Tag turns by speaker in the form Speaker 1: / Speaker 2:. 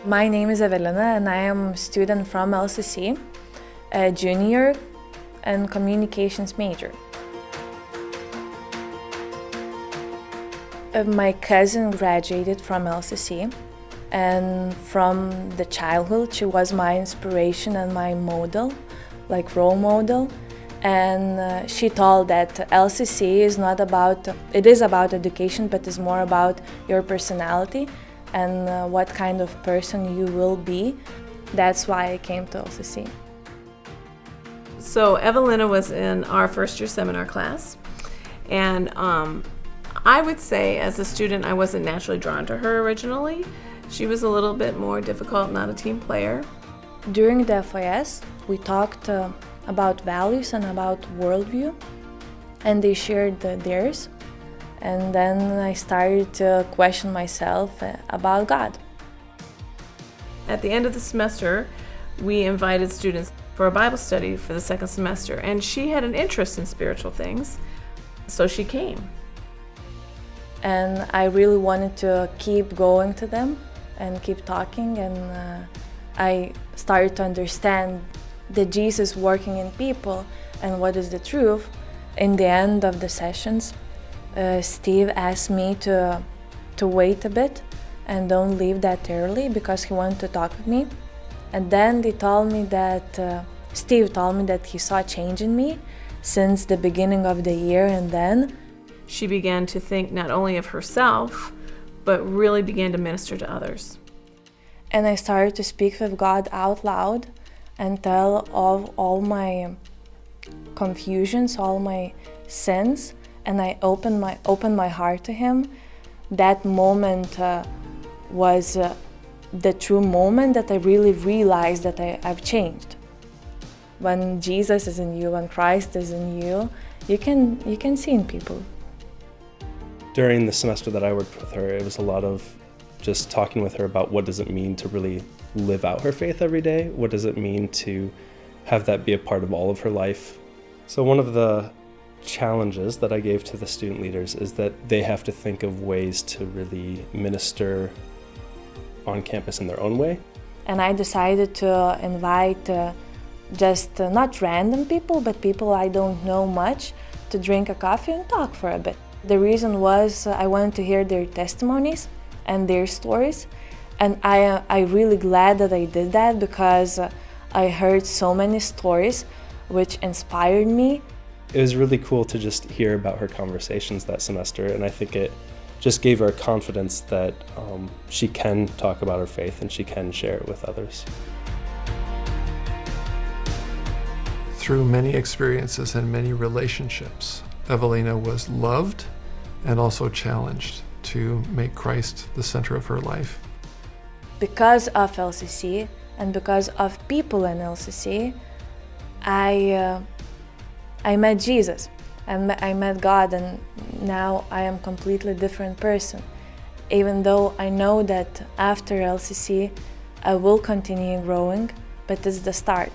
Speaker 1: My name is Evelina and I am a student from LCC, a junior and communications major. My cousin graduated from LCC, and from the childhood she was my inspiration and my model, like role model. And she told that LCC is not about, it is about education, but it's more about your personality and what kind of person you will be. That's why I came to LCC.
Speaker 2: So Evelina was in our first year seminar class, and I would say as a student I wasn't naturally drawn to her originally. She was a little bit more difficult, not a team player.
Speaker 1: During the FIS, we talked about values and about worldview, and they shared theirs. And then I started to question myself about God.
Speaker 2: At the end of the semester, we invited students for a Bible study for the second semester, and she had an interest in spiritual things, so she came.
Speaker 1: And I really wanted to keep going to them and keep talking, and I started to understand that Jesus working in people and what is the truth. In the end of the sessions, Steve asked me to wait a bit and don't leave that early because he wanted to talk with me. And then they told me that, Steve told me that he saw change in me since the beginning of the year, and then
Speaker 2: she began to think not only of herself, but really began to minister to others.
Speaker 1: And I started to speak with God out loud and tell of all my confusions, all my sins, and I opened my heart to Him. That moment was the true moment that I really realized that I've changed. When Jesus is in you, when Christ is in you, you can see in people.
Speaker 3: During the semester that I worked with her, it was a lot of just talking with her about what does it mean to really live out her faith every day? What does it mean to have that be a part of all of her life? So one of the challenges that I gave to the student leaders is that they have to think of ways to really minister on campus in their own way.
Speaker 1: And I decided to invite just not random people, but people I don't know much, to drink a coffee and talk for a bit. The reason was I wanted to hear their testimonies and their stories, and I'm really glad that I did that because I heard so many stories which inspired me.
Speaker 3: It was really cool to just hear about her conversations that semester, and I think it just gave her a confidence that she can talk about her faith and she can share it with others.
Speaker 4: Through many experiences and many relationships, Evelina was loved and also challenged to make Christ the center of her life.
Speaker 1: Because of LCC and because of people in LCC, I met Jesus and I met God, and now I am a completely different person. Even though I know that after LCC I will continue growing, but it's the start.